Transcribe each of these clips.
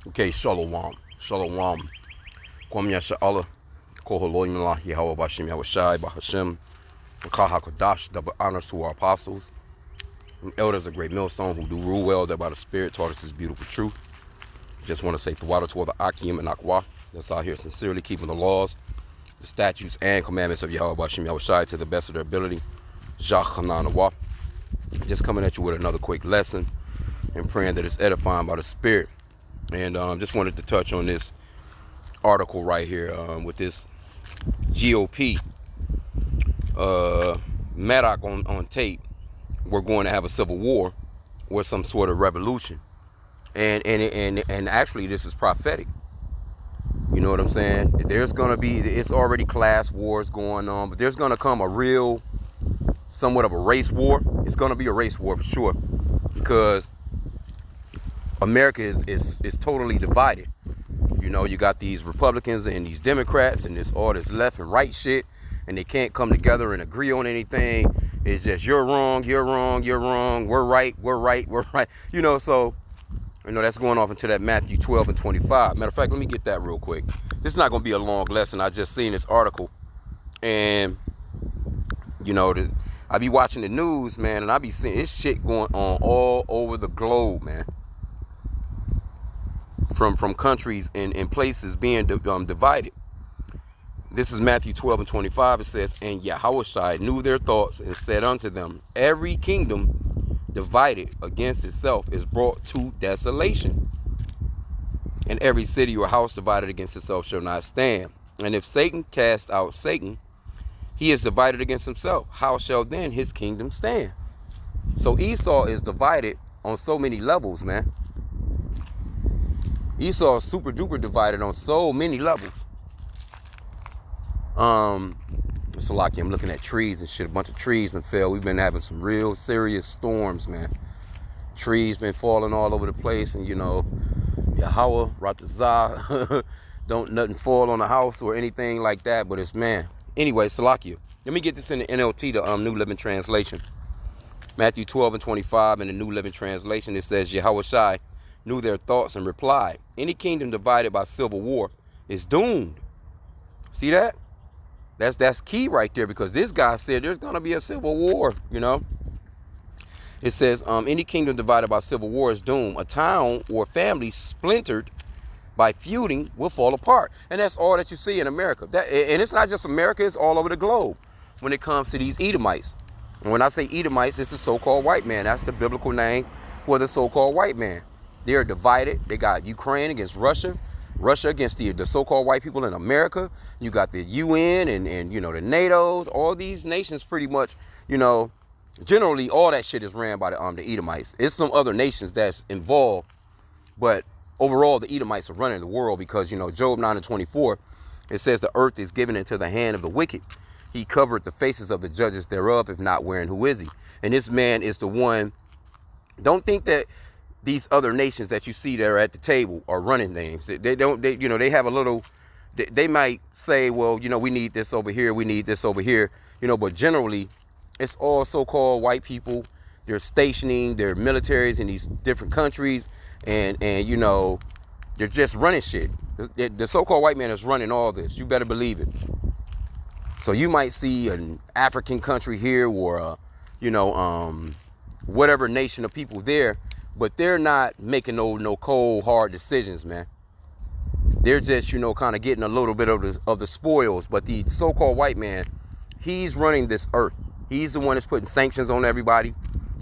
Okay, Shalom. Shalom. Kwam Yasha Allah. Koholoimla Yahweh Bashim Yahweh Shai Bahashim. Kaha Kodash. Double honors to our apostles and elders of Great Millstone who do rule well, that by the Spirit taught us this beautiful truth. Just want to say the water toward the H.I.M and Akwa that's out here sincerely keeping the laws, the statutes, and commandments of Yahweh Bashim Yahweh Shai to the best of their ability. Jachananawa. Just coming at you with another quick lesson and praying that it's edifying by the Spirit. And just wanted to touch on this article right here with this GOP Maddock on tape. We're going to have a civil war or some sort of revolution, and actually this is prophetic. You know what I'm saying? There's gonna be, it's already class wars going on, but there's gonna come a real, somewhat of a race war. It's gonna be a race war for sure, because America is totally divided. You know, you got these Republicans and these Democrats and all this left and right shit, and they can't come together and agree on anything. It's just you're wrong, you're wrong, you're wrong, we're right, we're right, we're right. You know, so, you know, that's going off into that Matthew 12 and 25. Matter of fact, let me get that real quick. This is not going to be a long lesson. I just seen this article, and, you know, I be watching the news, man, and I be seeing this shit going on all over the globe, man. From countries and places being divided. This is Matthew 12 and 25. It says, and Yahushua knew their thoughts and said unto them, every kingdom divided against itself is brought to desolation, and every city or house divided against itself shall not stand. And if Satan cast out Satan, he is divided against himself. How shall then his kingdom stand? So Esau is divided on so many levels, man. Esau is super duper divided on so many levels. So like I'm looking at trees and shit. A bunch of trees and fell. We've been having some real serious storms, man. Trees been falling all over the place, and you know, Yahweh, Ratazah, don't nothing fall on the house or anything like that. But it's, man. Anyway, Salakia. Let me get this in the NLT, the New Living Translation. Matthew 12 and 25 in the New Living Translation. It says, Yahushua knew their thoughts and replied, any kingdom divided by civil war is doomed. See that? That's key right there, because this guy said there's going to be a civil war, you know. It says, any kingdom divided by civil war is doomed. A town or family splintered by feuding will fall apart. And that's all that you see in America. And it's not just America, it's all over the globe when it comes to these Edomites. And when I say Edomites, it's the so-called white man. That's the biblical name for the so-called white man. They're divided. They got Ukraine against Russia, Russia against the so-called white people in America. You got the UN and you know, the NATOs. All these nations pretty much, you know, generally all that shit is ran by the Edomites. It's some other nations that's involved, but overall the Edomites are running the world, because, you know, Job 9 and 24, it says the earth is given into the hand of the wicked. He covered the faces of the judges thereof, if not wherein who is he? And this man is the one. Don't think that these other nations that you see there at the table are running things. They don't, you know, they have a little, they might say, well, you know, we need this over here, we need this over here, you know, but generally it's all so-called white people. They're stationing their militaries in these different countries, and you know, they're just running shit. The so-called white man is running all this. You better believe it. So you might see an African country here, or you know, whatever nation of people there, but they're not making no cold hard decisions, man. They're just, you know, kind of getting a little bit of the spoils. But the so-called white man, he's running this earth. He's the one that's putting sanctions on everybody.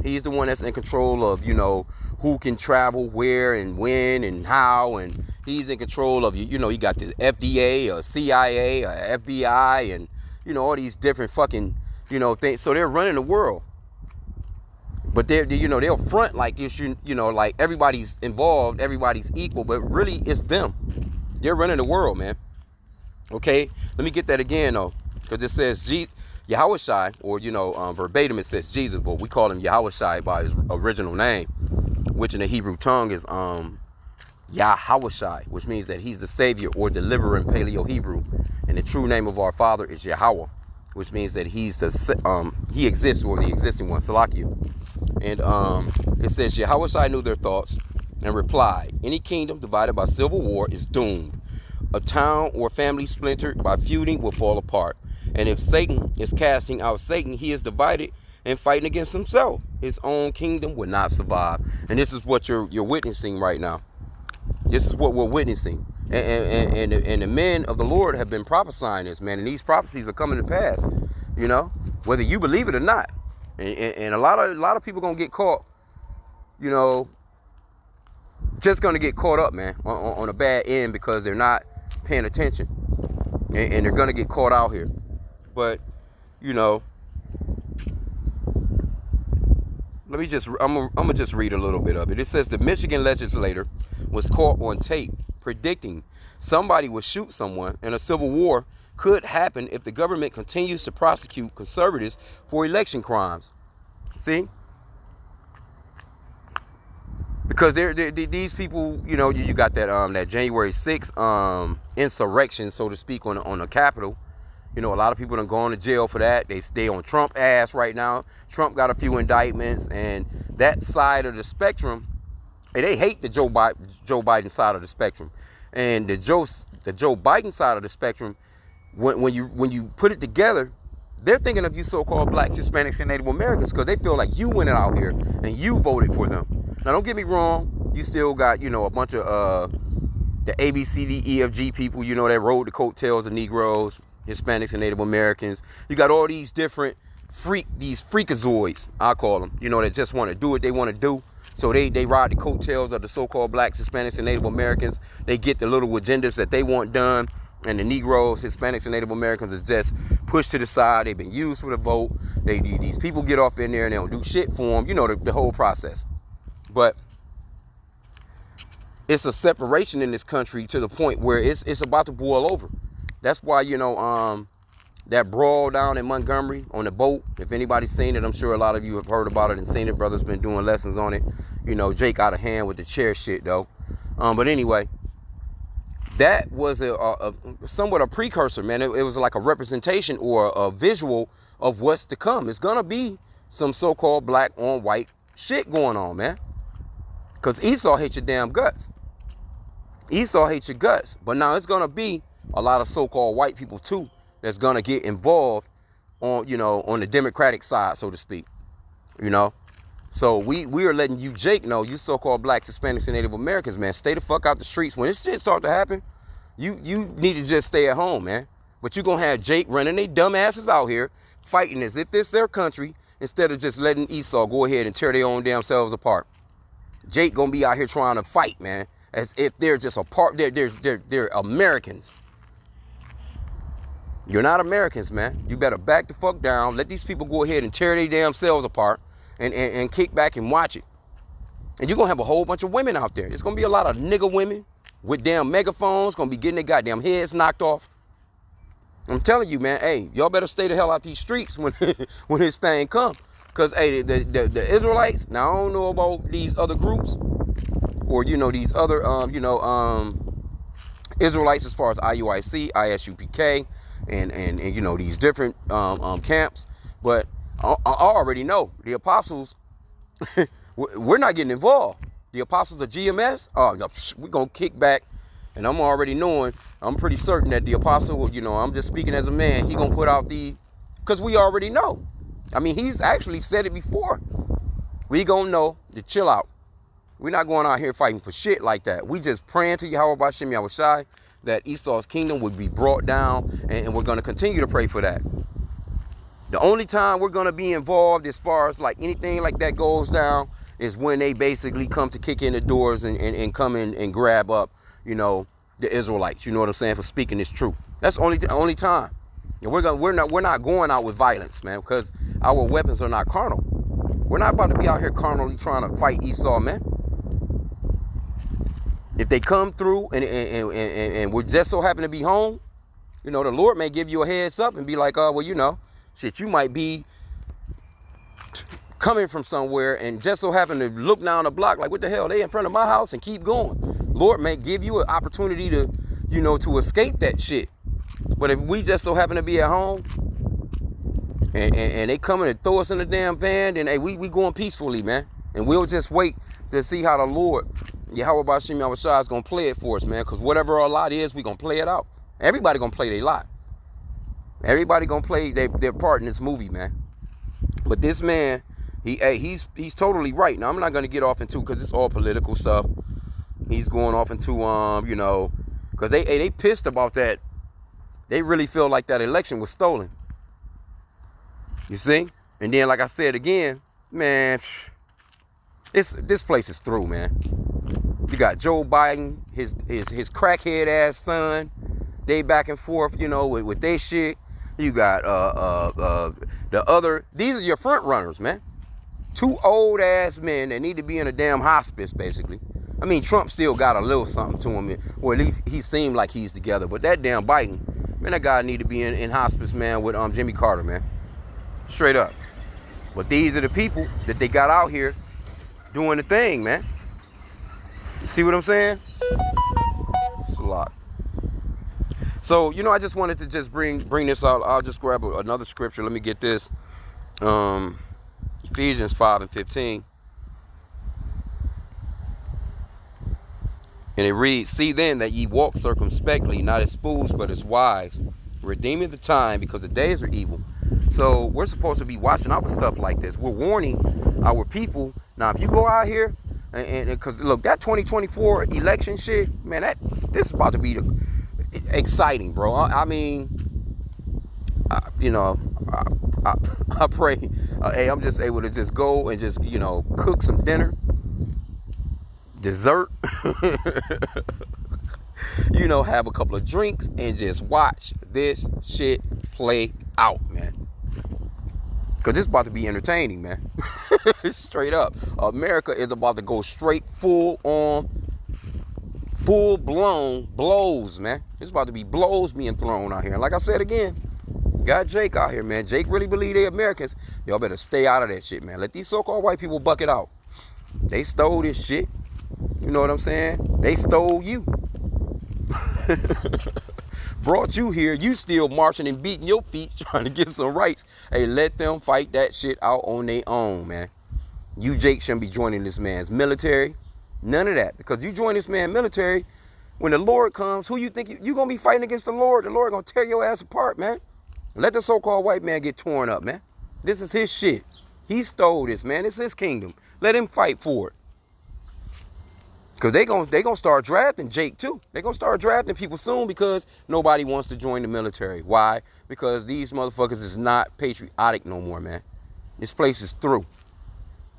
He's the one that's in control of, you know, who can travel where and when and how. And he's in control of, you know, you got the FDA, or CIA, or FBI, and, you know, all these different fucking, you know, things. So they're running the world. But they, you know, they'll front like it's, you know, like everybody's involved, everybody's equal, but really it's them. They're running the world, man. Okay, let me get that again though, because it says Yahushua, or, you know, verbatim it says Jesus, but we call him Yahushua by his original name, which in the Hebrew tongue is Yahushua, which means that he's the savior or deliverer in Paleo Hebrew, and the true name of our Father is Yahweh, which means that he's the he exists, or the existing one, Salakia. And it says Yahushua knew their thoughts and replied, any kingdom divided by civil war is doomed. A town or family splintered by feuding will fall apart. And if Satan is casting out Satan, he is divided and fighting against himself. His own kingdom will not survive. And this is what you're witnessing right now. This is what we're witnessing. And the men of the Lord have been prophesying this, man. And these prophecies are coming to pass, you know, whether you believe it or not. And a lot of people going to get caught, you know, just going to get caught up, man, on a bad end because they're not paying attention. And they're going to get caught out here. But, you know, I'm gonna just read a little bit of it. It says the Michigan legislator was caught on tape predicting somebody would shoot someone and a civil war could happen if the government continues to prosecute conservatives for election crimes. See? Because these people, you know, you got that January 6th insurrection, so to speak, on the Capitol. You know, a lot of people done gone to jail for that. They stay on Trump ass right now. Trump got a few indictments, and that side of the spectrum, they hate the Joe Biden side of the spectrum, and the Joe Biden side of the spectrum. When you put it together, they're thinking of you so-called blacks, Hispanics, and Native Americans because they feel like you went out here and you voted for them. Now, don't get me wrong. You still got, you know, a bunch of the ABCDEFG people, you know, that rode the coattails of Negroes, Hispanics, and Native Americans. You got all these different these freakazoids, I call them, you know, that just want to do what they want to do. So they ride the coattails of the so-called blacks, Hispanics, and Native Americans. They get the little agendas that they want done. And the Negroes, Hispanics, and Native Americans are just pushed to the side. They've been used for the vote. These people get off in there and they don't do shit for them. You know, the whole process. But it's a separation in this country to the point where it's about to boil over. That's why, you know, that brawl down in Montgomery on the boat, if anybody's seen it, I'm sure a lot of you have heard about it and seen it. Brother's been doing lessons on it. You know, Jake out of hand with the chair shit, though. But anyway, that was a somewhat a precursor, man. It was like a representation or a visual of what's to come. It's going to be some so-called black on white shit going on, man. Because Esau hates your damn guts. Esau hates your guts. But now it's going to be a lot of so-called white people too that's gonna get involved on, you know, on the Democratic side, so to speak. You know, so we are letting you, Jake, know, you so-called blacks, Hispanics, and Native Americans, man, stay the fuck out the streets. When this shit start to happen, you need to just stay at home, man. But you're gonna have Jake running they dumb asses out here fighting as if this their country instead of just letting Esau go ahead and tear their own damn selves apart. Jake gonna be out here trying to fight, man, as if they're just a part. They're Americans. You're not Americans, man. You better back the fuck down. Let these people go ahead and tear their damn selves apart and kick back and watch it. And you're going to have a whole bunch of women out there. There's going to be a lot of nigga women with damn megaphones going to be getting their goddamn heads knocked off. I'm telling you, man, hey, y'all better stay the hell out these streets when when this thing comes. Because, hey, the Israelites, now I don't know about these other groups or, you know, these other, Israelites as far as IUIC, ISUPK, and you know, these different camps, but I already know the apostles we're not getting involved. The apostles of GMS, we're gonna kick back, and I'm already knowing, I'm pretty certain that the apostle, you know, I'm just speaking as a man, he gonna put out because we already know. I mean, he's actually said it before. We gonna know to chill out. We're not going out here fighting for shit like that. We just praying to Yahweh B'Shem Yahushai that Esau's kingdom would be brought down, and we're going to continue to pray for that. The only time we're going to be involved as far as like anything like that goes down is when they basically come to kick in the doors and come in and grab up, you know, the Israelites. You know what I'm saying? For speaking this truth. That's the only time. And we're not going out with violence, man, because our weapons are not carnal. We're not about to be out here carnally trying to fight Esau, man. If they come through and we just so happen to be home, you know, the Lord may give you a heads up and be like, well, you know, shit, you might be coming from somewhere and just so happen to look down the block like, what the hell, they in front of my house, and keep going. Lord may give you an opportunity to, you know, to escape that shit. But if we just so happen to be at home and they coming and throw us in the damn van, then hey, we going peacefully, man. And we'll just wait to see how the Lord Yahweh Bashim Yahushua is going to play it for us, man, because whatever our lot is, we going to play it out. Everybody going to play their lot. Everybody going to play their part in this movie, man. But this man, he's totally right. Now, I'm not going to get off into, because it's all political stuff. He's going off into, you know, because they pissed about that. They really feel like that election was stolen. You see? And then, like I said again, man, this place is through, man. You got Joe Biden, his crackhead ass son. They back and forth, you know, with their shit. You got the other. These are your front runners, man. Two old ass men that need to be in a damn hospice, basically. I mean, Trump still got a little something to him, or at least he seemed like he's together. But that damn Biden, man, that guy need to be in hospice, man, with Jimmy Carter, man. Straight up. But these are the people that they got out here doing the thing, man. You see what I'm saying? It's a lot. So, you know, I just wanted to just bring this out. I'll just grab another scripture. Let me get this. Ephesians 5:15. And it reads, "See then that ye walk circumspectly, not as fools, but as wise, redeeming the time, because the days are evil." So we're supposed to be watching out for stuff like this. We're warning our people. Now, if you go out here, and because look, that 2024 election shit, man, this is about to be exciting, bro. I mean, you know, I pray, hey, I'm just able to just go and just, you know, cook some dinner, dessert, you know, have a couple of drinks and just watch this shit play out, man. Because this is about to be entertaining, man. Straight up. America is about to go straight full-blown blows, man. It's about to be blows being thrown out here. And like I said again, got Jake out here, man. Jake really believe they Americans. Y'all better stay out of that shit, man. Let these so-called white people buck it out. They stole this shit. You know what I'm saying? They stole you. Brought you here. You still marching and beating your feet trying to get some rights. Hey, let them fight that shit out on their own, man. You, Jake, shouldn't be joining this man's military. None of that. Because you join this man's military, when the Lord comes, who you think you going to be fighting against the Lord? The Lord going to tear your ass apart, man. Let the so-called white man get torn up, man. This is his shit. He stole this, man. It's his kingdom. Let him fight for it. Because they gonna start drafting Jake, too. They're going to start drafting people soon because nobody wants to join the military. Why? Because these motherfuckers is not patriotic no more, man. This place is through.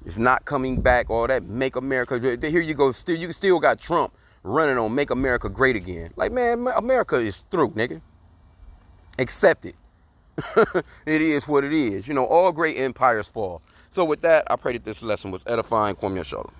It's not coming back. All that Make America. Here you go. You still got Trump running on Make America Great Again. Like, man, America is through, nigga. Accept it. It is what it is. You know, all great empires fall. So with that, I pray that this lesson was edifying. Kwam Yashala.